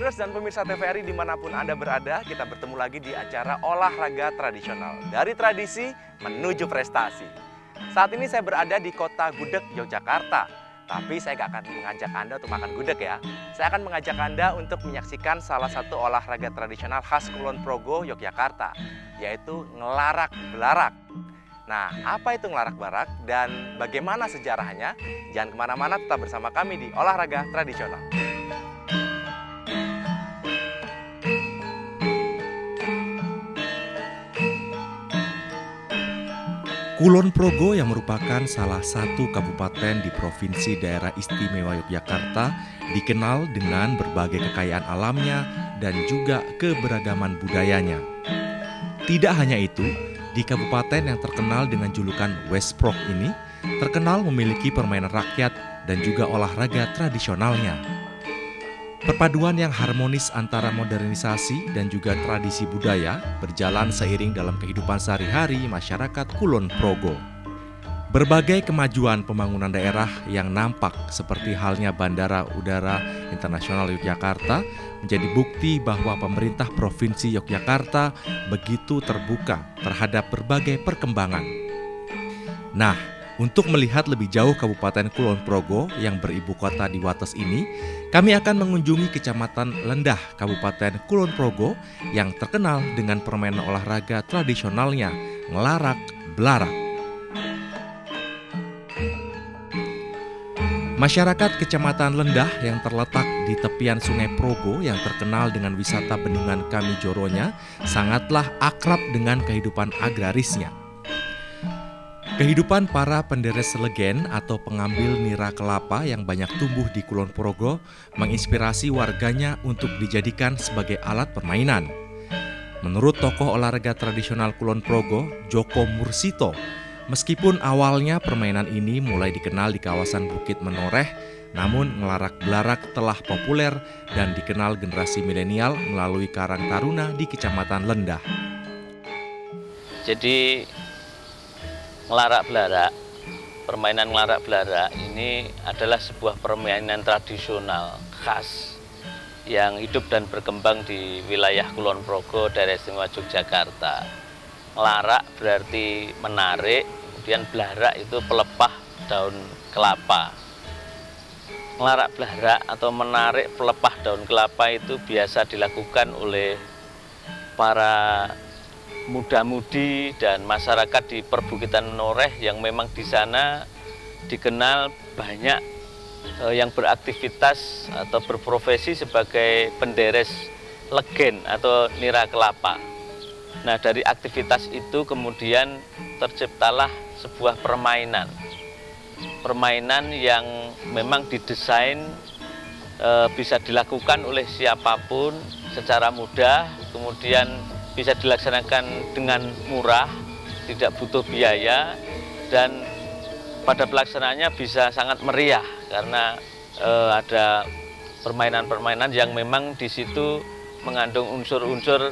Riders dan pemirsa TVRI dimanapun Anda berada, kita bertemu lagi di acara olahraga tradisional. Dari tradisi menuju prestasi. Saat ini saya berada di kota Gudeg, Yogyakarta. Tapi saya gak akan mengajak Anda untuk makan gudeg ya. Saya akan mengajak Anda untuk menyaksikan salah satu olahraga tradisional khas Kulon Progo, Yogyakarta, yaitu ngelarak belarak. Nah, apa itu ngelarak belarak dan bagaimana sejarahnya? Jangan kemana-mana, tetap bersama kami di olahraga tradisional. Kulon Progo yang merupakan salah satu kabupaten di Provinsi Daerah Istimewa Yogyakarta dikenal dengan berbagai kekayaan alamnya dan juga keberagaman budayanya. Tidak hanya itu, di kabupaten yang terkenal dengan julukan West Prog ini terkenal memiliki permainan rakyat dan juga olahraga tradisionalnya. Perpaduan yang harmonis antara modernisasi dan juga tradisi budaya berjalan seiring dalam kehidupan sehari-hari masyarakat Kulon Progo. Berbagai kemajuan pembangunan daerah yang nampak seperti halnya Bandara Udara Internasional Yogyakarta menjadi bukti bahwa pemerintah Provinsi Yogyakarta begitu terbuka terhadap berbagai perkembangan. Nah, untuk melihat lebih jauh Kabupaten Kulon Progo yang beribu kota di Wates ini, kami akan mengunjungi Kecamatan Lendah, Kabupaten Kulon Progo yang terkenal dengan permainan olahraga tradisionalnya, ngelarak belarak. Masyarakat Kecamatan Lendah yang terletak di tepian Sungai Progo yang terkenal dengan wisata bendungan Kamijoronya sangatlah akrab dengan kehidupan agrarisnya. Kehidupan para penderes legen atau pengambil nira kelapa yang banyak tumbuh di Kulon Progo menginspirasi warganya untuk dijadikan sebagai alat permainan. Menurut tokoh olahraga tradisional Kulon Progo, Joko Mursito, meskipun awalnya permainan ini mulai dikenal di kawasan Bukit Menoreh, namun ngelarak belarak telah populer dan dikenal generasi milenial melalui Karang Taruna di Kecamatan Lendah. Jadi ngelarak belarak, permainan ngelarak belarak ini adalah sebuah permainan tradisional khas yang hidup dan berkembang di wilayah Kulon Progo, daerah istimewa Yogyakarta. Ngelarak berarti menarik, kemudian belarak itu pelepah daun kelapa. Ngelarak belarak atau menarik pelepah daun kelapa itu biasa dilakukan oleh para muda-mudi dan masyarakat di perbukitan Menoreh yang memang di sana dikenal banyak yang beraktivitas atau berprofesi sebagai penderes legen atau nira kelapa. Nah, dari aktivitas itu kemudian terciptalah sebuah permainan yang memang didesain bisa dilakukan oleh siapapun secara mudah, kemudian bisa dilaksanakan dengan murah, tidak butuh biaya, dan pada pelaksanaannya bisa sangat meriah karena ada permainan-permainan yang memang di situ mengandung unsur-unsur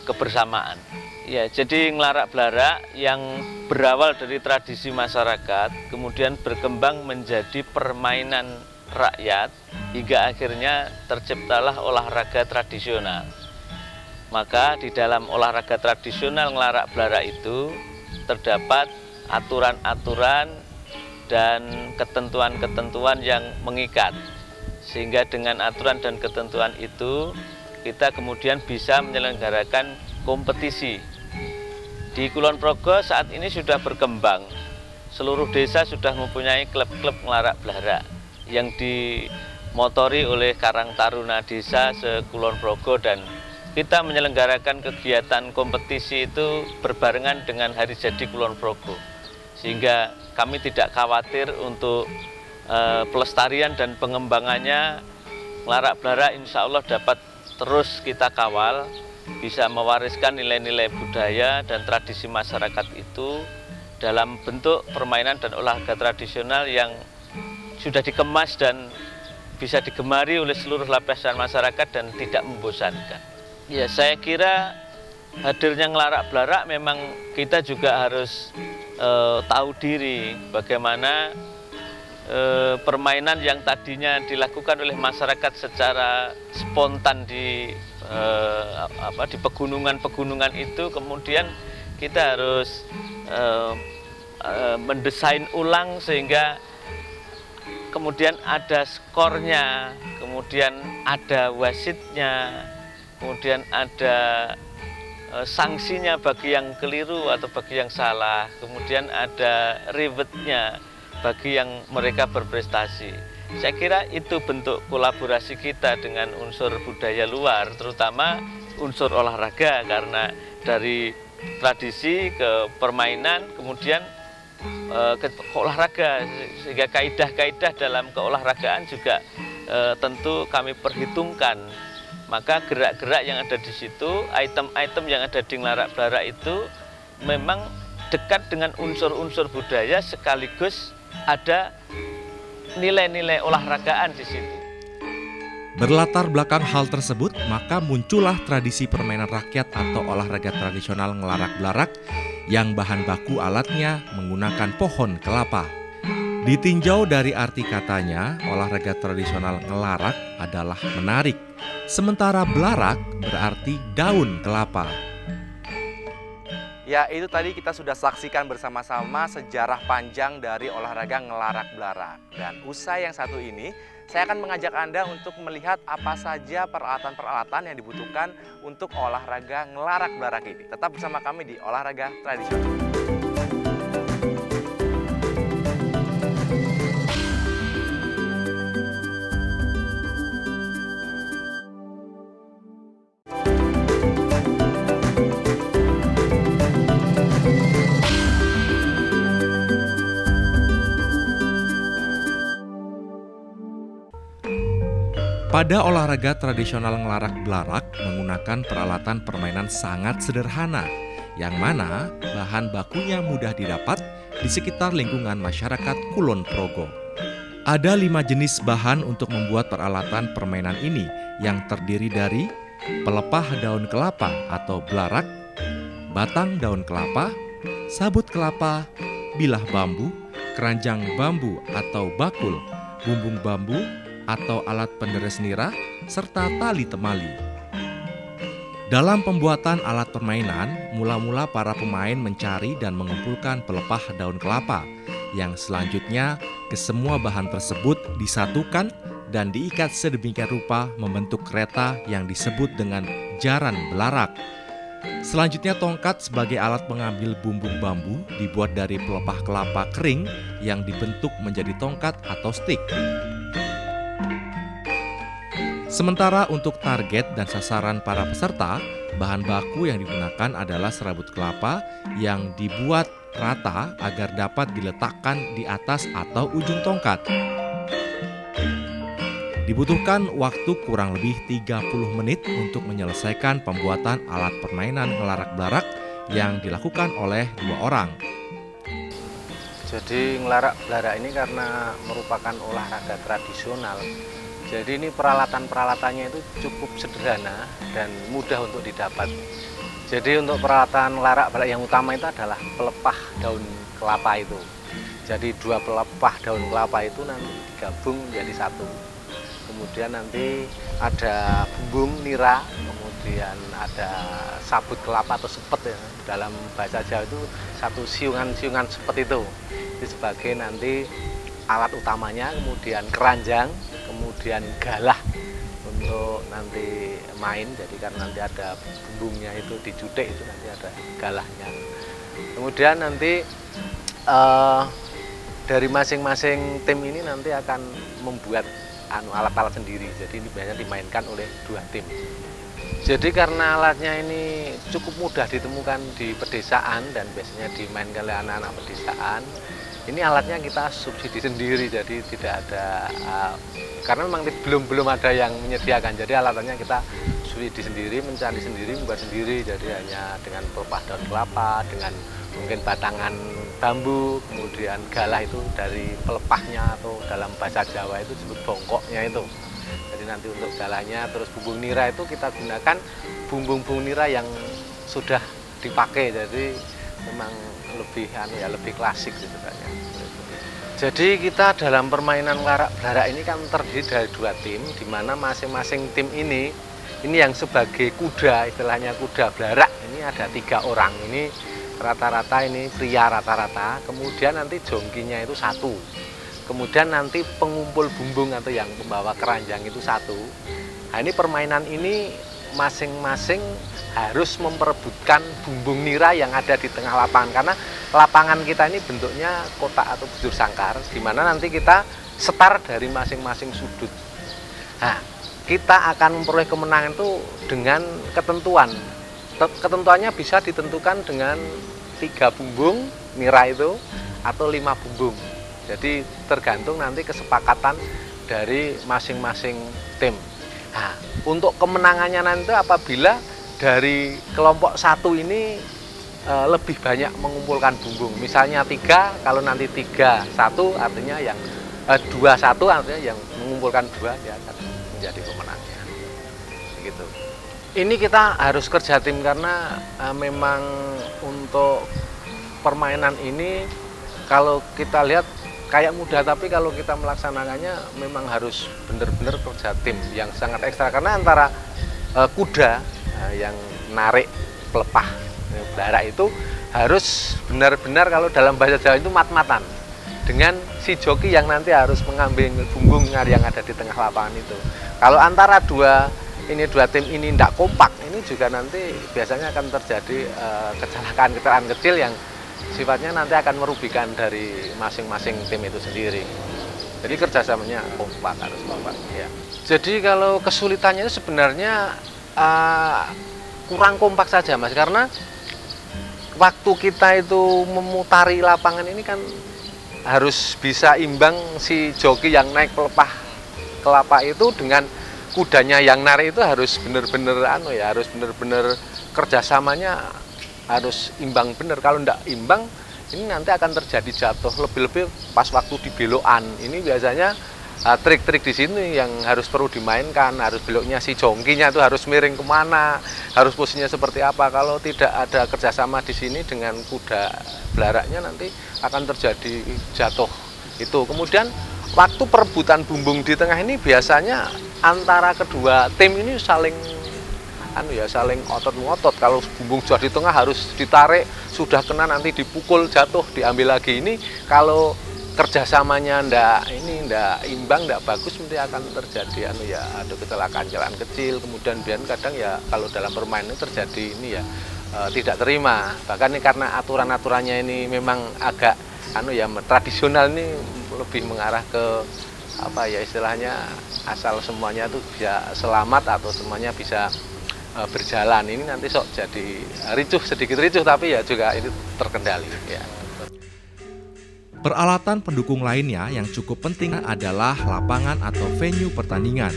kebersamaan. Ya, jadi ngelarak belarak yang berawal dari tradisi masyarakat, kemudian berkembang menjadi permainan rakyat, hingga akhirnya terciptalah olahraga tradisional. Maka di dalam olahraga tradisional ngelarak belarak itu terdapat aturan-aturan dan ketentuan-ketentuan yang mengikat. Sehingga dengan aturan dan ketentuan itu kita kemudian bisa menyelenggarakan kompetisi. Di Kulon Progo saat ini sudah berkembang. Seluruh desa sudah mempunyai klub-klub ngelarak belarak yang dimotori oleh Karang Taruna Desa se-Kulon Progo, dan kita menyelenggarakan kegiatan kompetisi itu berbarengan dengan Hari Jadi Kulon Progo, sehingga kami tidak khawatir untuk pelestarian dan pengembangannya. Ngelarak belarak insya Allah dapat terus kita kawal, bisa mewariskan nilai-nilai budaya dan tradisi masyarakat itu dalam bentuk permainan dan olahraga tradisional yang sudah dikemas dan bisa digemari oleh seluruh lapisan masyarakat dan tidak membosankan. Ya, saya kira hadirnya ngelarak belarak memang kita juga harus tahu diri bagaimana permainan yang tadinya dilakukan oleh masyarakat secara spontan di pegunungan-pegunungan itu, kemudian kita harus mendesain ulang sehingga kemudian ada skornya, kemudian ada wasitnya, kemudian ada sanksinya bagi yang keliru atau bagi yang salah, kemudian ada rewardnya bagi yang mereka berprestasi. Saya kira itu bentuk kolaborasi kita dengan unsur budaya luar, terutama unsur olahraga, karena dari tradisi ke permainan, kemudian ke olahraga, sehingga kaidah-kaidah dalam keolahragaan juga tentu kami perhitungkan. Maka gerak-gerak yang ada di situ, item-item yang ada di ngelarak blarak itu memang dekat dengan unsur-unsur budaya, sekaligus ada nilai-nilai olahragaan di situ. Berlatar belakang hal tersebut, maka muncullah tradisi permainan rakyat atau olahraga tradisional ngelarak blarak yang bahan baku alatnya menggunakan pohon kelapa. Ditinjau dari arti katanya, olahraga tradisional ngelarak adalah menarik, sementara blarak berarti daun kelapa. Ya, itu tadi kita sudah saksikan bersama-sama sejarah panjang dari olahraga ngelarak blarak. Dan usai yang satu ini, saya akan mengajak Anda untuk melihat apa saja peralatan-peralatan yang dibutuhkan untuk olahraga ngelarak blarak ini. Tetap bersama kami di Olahraga Tradisional. Pada olahraga tradisional ngelarak blarak menggunakan peralatan permainan sangat sederhana, yang mana bahan bakunya mudah didapat di sekitar lingkungan masyarakat Kulon Progo. Ada 5 jenis bahan untuk membuat peralatan permainan ini, yang terdiri dari pelepah daun kelapa atau blarak, batang daun kelapa, sabut kelapa, bilah bambu, keranjang bambu atau bakul, bumbung bambu, atau alat penderes nira, serta tali temali. Dalam pembuatan alat permainan, mula-mula para pemain mencari dan mengumpulkan pelepah daun kelapa, yang selanjutnya kesemua bahan tersebut disatukan dan diikat sedemikian rupa membentuk kereta yang disebut dengan jaran belarak. Selanjutnya tongkat sebagai alat pengambil bumbung bambu dibuat dari pelepah kelapa kering yang dibentuk menjadi tongkat atau stik. Sementara untuk target dan sasaran para peserta, bahan baku yang digunakan adalah serabut kelapa yang dibuat rata agar dapat diletakkan di atas atau ujung tongkat. Dibutuhkan waktu kurang lebih 30 menit untuk menyelesaikan pembuatan alat permainan ngelarak blarak yang dilakukan oleh 2 orang. Jadi ngelarak blarak ini karena merupakan olahraga tradisional, jadi ini peralatan-peralatannya itu cukup sederhana dan mudah untuk didapat. Jadi untuk peralatan ngelarak blarak yang utama itu adalah pelepah daun kelapa itu. Jadi 2 pelepah daun kelapa itu nanti digabung menjadi satu. Kemudian nanti ada bumbung nira, kemudian ada sabut kelapa atau sepet ya. Dalam bahasa Jawa itu satu siungan-siungan sepet itu. Ini sebagai nanti alat utamanya, kemudian keranjang, kemudian galah untuk nanti main. Jadi kan nanti ada bumbungnya itu dijutek, itu nanti ada galahnya. Kemudian nanti dari masing-masing tim ini nanti akan membuat alat-alat sendiri. Jadi ini biasanya dimainkan oleh 2 tim. Jadi karena alatnya ini cukup mudah ditemukan di pedesaan dan biasanya dimainkan oleh anak-anak pedesaan, ini alatnya kita subsidi sendiri, jadi tidak ada karena memang belum ada yang menyediakan. Jadi alatnya kita subsidi sendiri, mencari sendiri, membuat sendiri. Jadi hanya dengan pelepah daun kelapa, dengan mungkin batangan bambu, kemudian galah itu dari pelepahnya atau dalam bahasa Jawa itu disebut bongkoknya itu. Jadi nanti untuk galahnya, terus bumbung nira itu kita gunakan bumbung nira yang sudah dipakai. Jadi memang lebih klasik gitu kan ya. Jadi kita dalam permainan ngelarak-belarak ini kan terdiri dari 2 tim, di mana masing-masing tim ini yang sebagai kuda, istilahnya kuda belarak, ini ada 3 orang. Ini rata-rata ini pria rata-rata, kemudian nanti jongkinya itu 1. Kemudian nanti pengumpul bumbung atau yang pembawa keranjang itu 1. Nah, ini permainan ini masing-masing harus memperebutkan bumbung nira yang ada di tengah lapangan, karena lapangan kita ini bentuknya kotak atau bujur sangkar, di mana nanti kita setar dari masing-masing sudut. Nah, kita akan memperoleh kemenangan itu dengan ketentuan. Ketentuannya bisa ditentukan dengan 3 bumbung nira itu atau 5 bumbung. Jadi tergantung nanti kesepakatan dari masing-masing tim. Nah, untuk kemenangannya nanti apabila dari kelompok 1 ini lebih banyak mengumpulkan bumbung. Misalnya 3, kalau nanti 3-1 artinya yang 2-1 artinya yang mengumpulkan 2 dia akan menjadi pemenangnya. Gitu. Ini kita harus kerja tim karena memang untuk permainan ini kalau kita lihat kayak mudah, tapi kalau kita melaksanakannya memang harus benar-benar kerja tim yang sangat ekstra, karena antara kuda yang narik pelepah belarak itu harus benar-benar, kalau dalam bahasa Jawa itu mat-matan dengan si joki yang nanti harus mengambil bumbung yang ada di tengah lapangan itu. Kalau antara dua tim ini tidak kompak, ini juga nanti biasanya akan terjadi kecelakaan kecil yang sifatnya nanti akan merugikan dari masing-masing tim itu sendiri. Jadi kerjasamanya kompak, harus kompak. Ya. Jadi kalau kesulitannya itu sebenarnya kurang kompak saja, Mas, karena waktu kita itu memutari lapangan ini kan harus bisa imbang si joki yang naik pelepah kelapa itu dengan kudanya yang narik itu harus benar-benar harus benar-benar kerjasamanya harus imbang benar. Kalau tidak imbang ini nanti akan terjadi jatuh, lebih-lebih pas waktu di belokan. Ini biasanya trik-trik di sini yang harus perlu dimainkan, harus beloknya si jongkinya itu harus miring kemana, harus posisinya seperti apa. Kalau tidak ada kerjasama di sini dengan kuda belaraknya nanti akan terjadi jatuh itu. Kemudian waktu perebutan bumbung di tengah ini biasanya antara kedua tim ini saling saling otot-ngotot. Kalau bumbung sudah di tengah harus ditarik, sudah kena nanti dipukul jatuh, diambil lagi. Ini kalau kerjasamanya ndak imbang, ndak bagus, nanti akan terjadi ada kecelakaan kecil. Kemudian kadang ya kalau dalam permainan terjadi tidak terima. Bahkan ini karena aturan-aturannya ini memang agak tradisional, ini lebih mengarah ke istilahnya asal semuanya itu bisa selamat atau semuanya bisa berjalan. Ini nanti jadi sedikit ricuh, tapi ya juga itu terkendali ya. Peralatan pendukung lainnya yang cukup penting adalah lapangan atau venue pertandingan.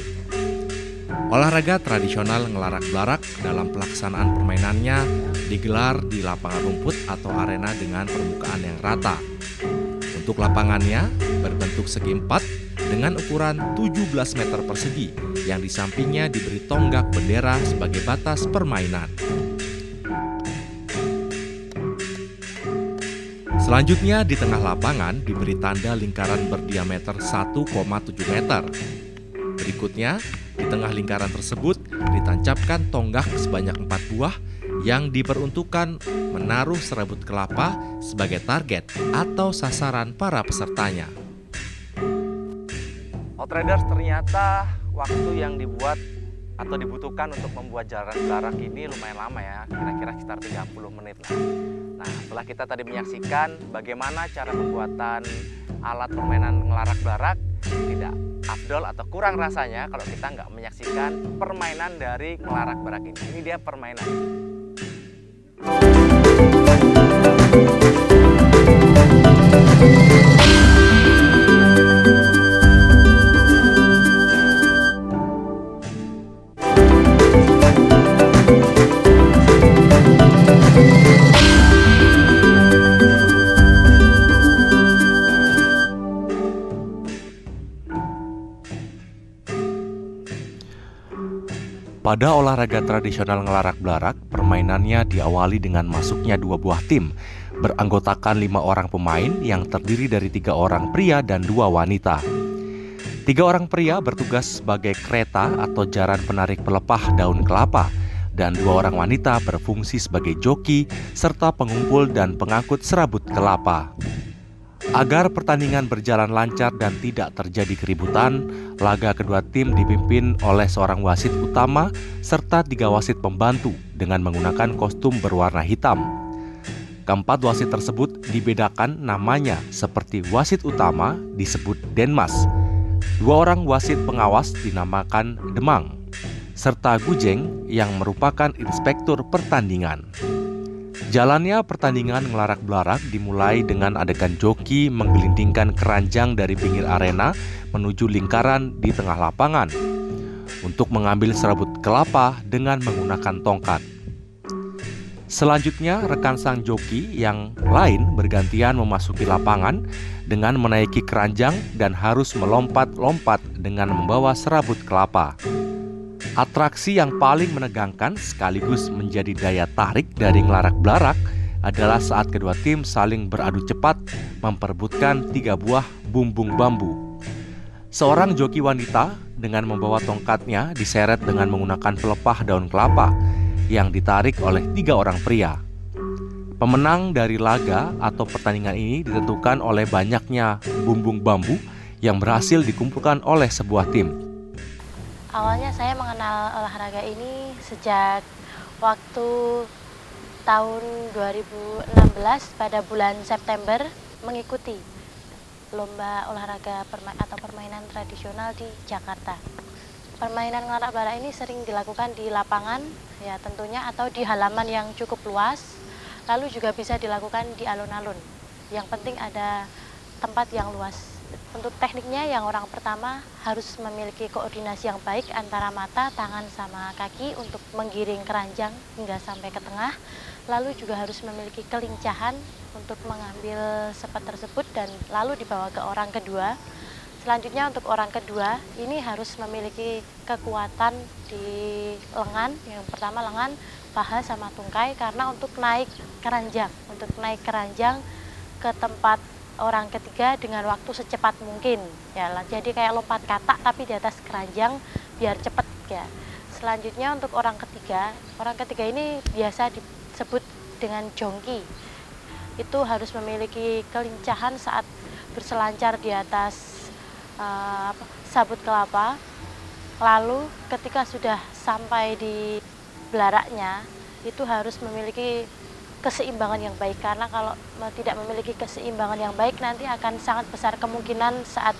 Olahraga tradisional ngelarak-belarak dalam pelaksanaan permainannya digelar di lapangan rumput atau arena dengan permukaan yang rata. Untuk lapangannya berbentuk segi 4 dengan ukuran 17 meter persegi yang di sampingnya diberi tonggak bendera sebagai batas permainan. Selanjutnya di tengah lapangan diberi tanda lingkaran berdiameter 1,7 meter. Berikutnya di tengah lingkaran tersebut ditancapkan tonggak sebanyak 4 buah yang diperuntukkan menaruh serabut kelapa sebagai target atau sasaran para pesertanya. Outriders, ternyata waktu yang dibuat atau dibutuhkan untuk membuat jalan belarak ini lumayan lama ya, kira-kira sekitar 30 menit lah. Nah, setelah kita tadi menyaksikan bagaimana cara pembuatan alat permainan ngelarak belarak, tidak afdol atau kurang rasanya kalau kita nggak menyaksikan permainan dari ngelarak belarak ini. Ini dia permainan. Pada olahraga tradisional ngelarak-belarak, permainannya diawali dengan masuknya 2 buah tim beranggotakan 5 orang pemain yang terdiri dari 3 orang pria dan 2 wanita. 3 orang pria bertugas sebagai kereta atau jaran penarik pelepah daun kelapa, dan 2 orang wanita berfungsi sebagai joki serta pengumpul dan pengangkut serabut kelapa. Agar pertandingan berjalan lancar dan tidak terjadi keributan, laga kedua tim dipimpin oleh seorang wasit utama serta 3 wasit pembantu dengan menggunakan kostum berwarna hitam. Keempat wasit tersebut dibedakan namanya, seperti wasit utama disebut Denmas, 2 orang wasit pengawas dinamakan Demang, serta Gujeng yang merupakan inspektur pertandingan. Jalannya pertandingan ngelarak-belarak dimulai dengan adegan joki menggelindingkan keranjang dari pinggir arena menuju lingkaran di tengah lapangan untuk mengambil serabut kelapa dengan menggunakan tongkat. Selanjutnya, rekan sang joki yang lain bergantian memasuki lapangan dengan menaiki keranjang dan harus melompat-lompat dengan membawa serabut kelapa. Atraksi yang paling menegangkan sekaligus menjadi daya tarik dari ngelarak-belarak adalah saat kedua tim saling beradu cepat memperebutkan 3 buah bumbung bambu. Seorang joki wanita dengan membawa tongkatnya diseret dengan menggunakan pelepah daun kelapa yang ditarik oleh 3 orang pria. Pemenang dari laga atau pertandingan ini ditentukan oleh banyaknya bumbung bambu yang berhasil dikumpulkan oleh sebuah tim. Awalnya saya mengenal olahraga ini sejak waktu tahun 2016 pada bulan September mengikuti lomba olahraga atau permainan tradisional di Jakarta. Permainan ngelarak-belarak ini sering dilakukan di lapangan ya tentunya atau di halaman yang cukup luas, lalu juga bisa dilakukan di alun-alun. Yang penting ada tempat yang luas. Untuk tekniknya yang orang pertama harus memiliki koordinasi yang baik antara mata, tangan, sama kaki untuk menggiring keranjang hingga sampai ke tengah. Lalu juga harus memiliki kelincahan untuk mengambil sepet tersebut dan lalu dibawa ke orang kedua. Selanjutnya untuk orang kedua ini harus memiliki kekuatan di lengan. Yang pertama lengan, paha, sama tungkai karena untuk naik keranjang ke tempat orang ketiga dengan waktu secepat mungkin ya, jadi kayak lompat katak tapi di atas keranjang biar cepet ya. Selanjutnya untuk orang ketiga ini biasa disebut dengan jongki. Itu harus memiliki kelincahan saat berselancar di atas sabut kelapa. Lalu ketika sudah sampai di belaraknya itu harus memiliki keseimbangan yang baik, karena kalau tidak memiliki keseimbangan yang baik nanti akan sangat besar kemungkinan saat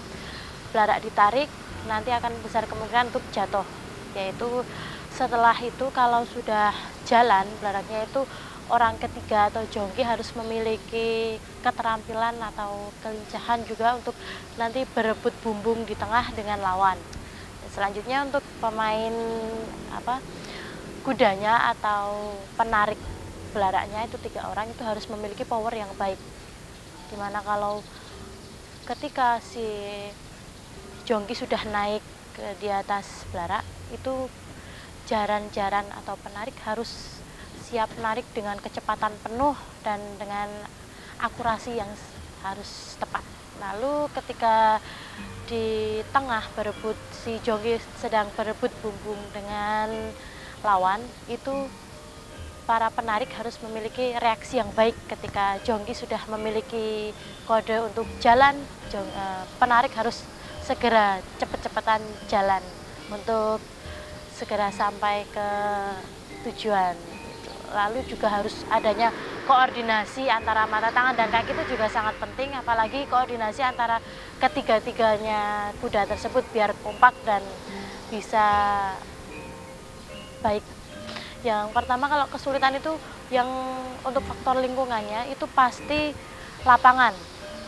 belarak ditarik nanti akan besar kemungkinan untuk jatuh. Yaitu setelah itu kalau sudah jalan belaraknya itu orang ketiga atau jongki harus memiliki keterampilan atau kelincahan juga untuk nanti berebut bumbung di tengah dengan lawan. Selanjutnya untuk pemain kudanya atau penarik belaraknya itu 3 orang itu harus memiliki power yang baik, dimana kalau ketika si jongki sudah naik di atas belarak itu jaran-jaran atau penarik harus siap menarik dengan kecepatan penuh dan dengan akurasi yang harus tepat. Lalu ketika di tengah berebut, si jongki sedang berebut bumbung dengan lawan, itu para penarik harus memiliki reaksi yang baik. Ketika jongki sudah memiliki kode untuk jalan, penarik harus segera cepet-cepetan jalan untuk segera sampai ke tujuan. Lalu juga harus adanya koordinasi antara mata, tangan, dan kaki itu juga sangat penting, apalagi koordinasi antara ketiga-tiganya kuda tersebut biar kompak dan bisa baik. Yang pertama kalau kesulitan itu yang untuk faktor lingkungannya itu pasti lapangan.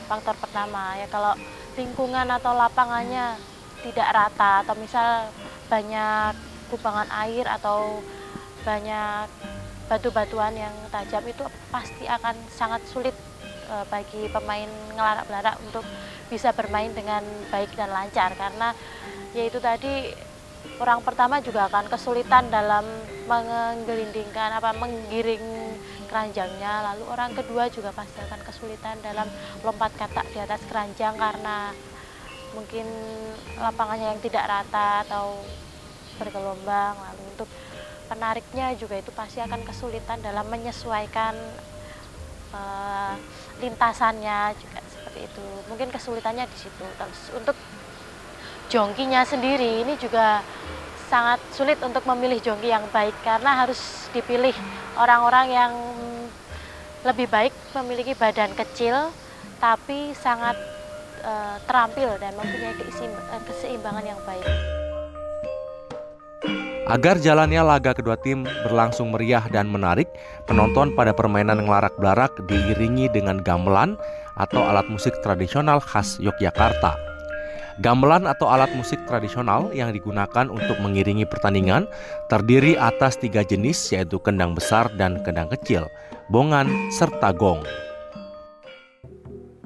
Faktor pertama ya, kalau lingkungan atau lapangannya tidak rata atau misal banyak kubangan air atau banyak batu-batuan yang tajam itu pasti akan sangat sulit bagi pemain ngelarak-belarak untuk bisa bermain dengan baik dan lancar, karena yaitu tadi orang pertama juga akan kesulitan dalam menggiring keranjangnya. Lalu orang kedua juga pasti akan kesulitan dalam lompat katak di atas keranjang karena mungkin lapangannya yang tidak rata atau bergelombang. Lalu untuk penariknya juga itu pasti akan kesulitan dalam menyesuaikan lintasannya juga seperti itu. Mungkin kesulitannya di situ. Terus untuk jongkinya sendiri ini juga sangat sulit untuk memilih jongki yang baik karena harus dipilih orang-orang yang lebih baik, memiliki badan kecil tapi sangat terampil dan mempunyai keseimbangan yang baik. Agar jalannya laga kedua tim berlangsung meriah dan menarik, penonton pada permainan ngelarak-belarak diiringi dengan gamelan atau alat musik tradisional khas Yogyakarta. Gamelan atau alat musik tradisional yang digunakan untuk mengiringi pertandingan terdiri atas 3 jenis, yaitu kendang besar dan kendang kecil, bongan, serta gong.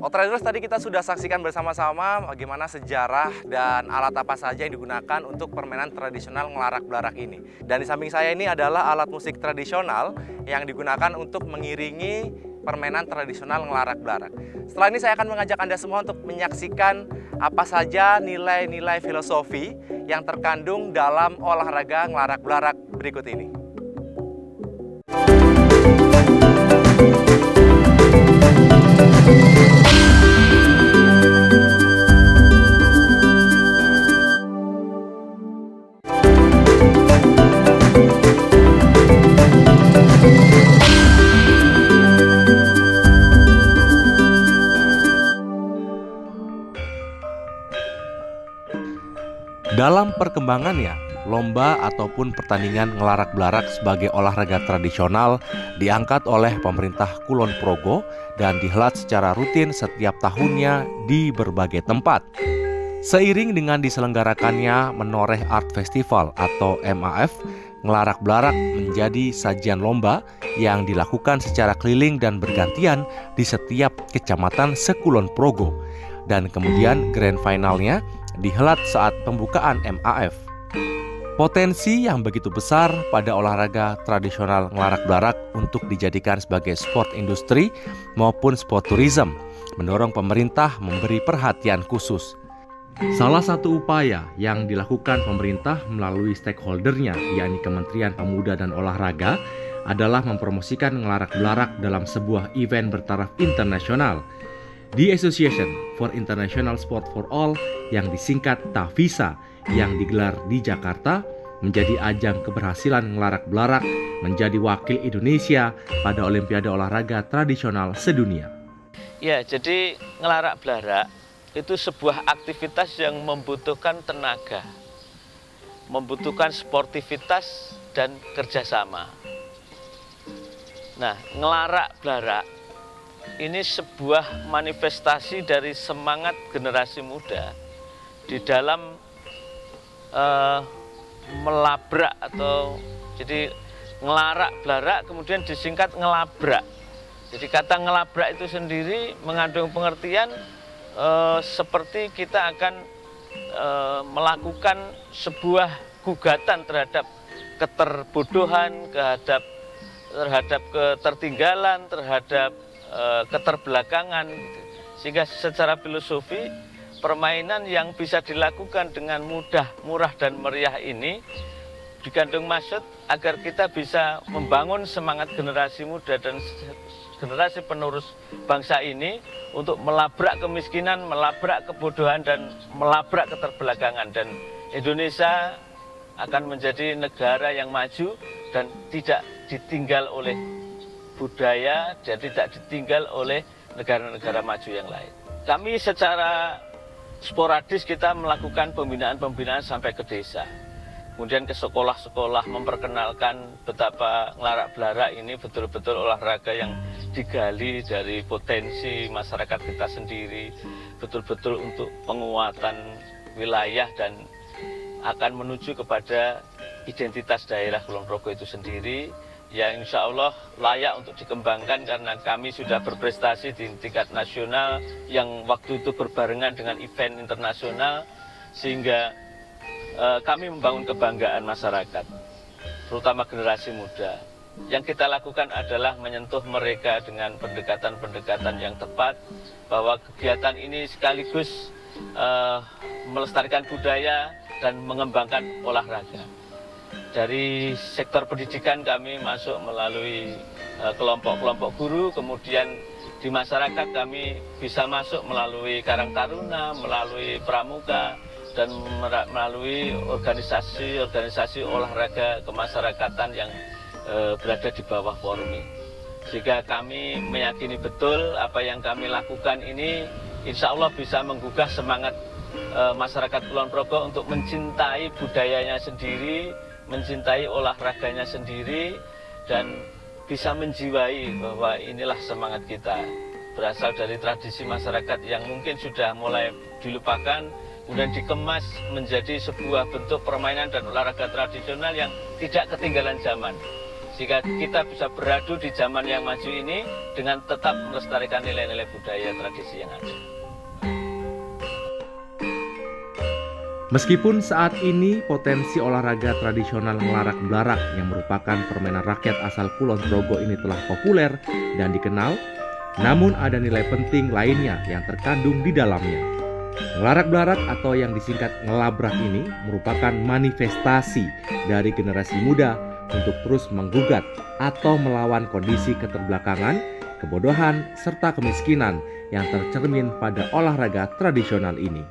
Outriders, tadi kita sudah saksikan bersama-sama bagaimana sejarah dan alat apa saja yang digunakan untuk permainan tradisional ngelarak-belarak ini. Dan di samping saya ini adalah alat musik tradisional yang digunakan untuk mengiringi permainan tradisional ngelarak-belarak. Setelah ini saya akan mengajak Anda semua untuk menyaksikan apa saja nilai-nilai filosofi yang terkandung dalam olahraga ngelarak-belarak berikut ini. Dalam perkembangannya, lomba ataupun pertandingan ngelarak-belarak sebagai olahraga tradisional diangkat oleh pemerintah Kulon Progo dan dihelat secara rutin setiap tahunnya di berbagai tempat. Seiring dengan diselenggarakannya Menoreh Art Festival atau MAF, ngelarak-belarak menjadi sajian lomba yang dilakukan secara keliling dan bergantian di setiap kecamatan seKulon Progo. Dan kemudian grand finalnya dihelat saat pembukaan MAF. Potensi yang begitu besar pada olahraga tradisional ngelarak-belarak untuk dijadikan sebagai sport industri maupun sport tourism mendorong pemerintah memberi perhatian khusus. Salah satu upaya yang dilakukan pemerintah melalui stakeholdernya, yakni Kementerian Pemuda dan Olahraga, adalah mempromosikan ngelarak-belarak dalam sebuah event bertaraf internasional. The Association for International Sport for All yang disingkat TAFISA yang digelar di Jakarta menjadi ajang keberhasilan ngelarak-belarak menjadi wakil Indonesia pada Olimpiade Olahraga Tradisional Sedunia. Ya, jadi ngelarak-belarak itu sebuah aktivitas yang membutuhkan tenaga, membutuhkan sportivitas dan kerjasama. Nah, ngelarak-belarak ini sebuah manifestasi dari semangat generasi muda di dalam melabrak atau jadi ngelarak-belarak kemudian disingkat ngelabrak. Jadi kata ngelabrak itu sendiri mengandung pengertian seperti kita akan melakukan sebuah gugatan terhadap keterbodohan, terhadap ketertinggalan, terhadap keterbelakangan, sehingga secara filosofi permainan yang bisa dilakukan dengan mudah, murah dan meriah ini dikandung maksud agar kita bisa membangun semangat generasi muda dan generasi penerus bangsa ini untuk melabrak kemiskinan, melabrak kebodohan dan melabrak keterbelakangan, dan Indonesia akan menjadi negara yang maju dan tidak ditinggal oleh budaya dan tidak ditinggal oleh negara-negara maju yang lain. Kami secara sporadis kita melakukan pembinaan-pembinaan sampai ke desa. Kemudian ke sekolah-sekolah memperkenalkan betapa ngelarak-belarak ini betul-betul olahraga yang digali dari potensi masyarakat kita sendiri, betul-betul untuk penguatan wilayah dan akan menuju kepada identitas daerah Kulon Progo itu sendiri, yang insya Allah layak untuk dikembangkan karena kami sudah berprestasi di tingkat nasional yang waktu itu berbarengan dengan event internasional, sehingga kami membangun kebanggaan masyarakat, terutama generasi muda. Yang kita lakukan adalah menyentuh mereka dengan pendekatan-pendekatan yang tepat, bahwa kegiatan ini sekaligus melestarikan budaya dan mengembangkan olahraga. Dari sektor pendidikan kami masuk melalui kelompok-kelompok guru, kemudian di masyarakat kami bisa masuk melalui Karang Taruna, melalui Pramuka, dan melalui organisasi-organisasi olahraga kemasyarakatan yang berada di bawah Formi. Sehingga kami meyakini betul apa yang kami lakukan ini insya Allah bisa menggugah semangat masyarakat Kulon Progo untuk mencintai budayanya sendiri, mencintai olahraganya sendiri, dan bisa menjiwai bahwa inilah semangat kita. Berasal dari tradisi masyarakat yang mungkin sudah mulai dilupakan, kemudian dikemas menjadi sebuah bentuk permainan dan olahraga tradisional yang tidak ketinggalan zaman. Sehingga kita bisa beradu di zaman yang maju ini dengan tetap melestarikan nilai-nilai budaya tradisi yang ada. Meskipun saat ini potensi olahraga tradisional ngelarak-belarak yang merupakan permainan rakyat asal Kulon Progo ini telah populer dan dikenal, namun ada nilai penting lainnya yang terkandung di dalamnya. Ngelarak-belarak atau yang disingkat ngelabrak ini merupakan manifestasi dari generasi muda untuk terus menggugat atau melawan kondisi keterbelakangan, kebodohan, serta kemiskinan yang tercermin pada olahraga tradisional ini.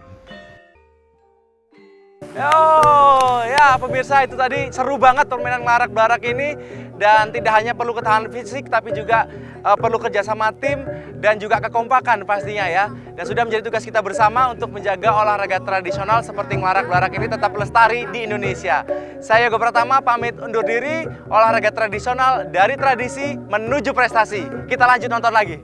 Oh ya pemirsa, itu tadi seru banget permainan ngelarak-belarak ini, dan tidak hanya perlu ketahanan fisik tapi juga perlu kerjasama tim dan juga kekompakan pastinya ya. Dan sudah menjadi tugas kita bersama untuk menjaga olahraga tradisional seperti ngelarak-belarak ini tetap lestari di Indonesia. Saya Yoga Pratama pamit undur diri. Olahraga tradisional dari tradisi menuju prestasi. Kita lanjut nonton lagi.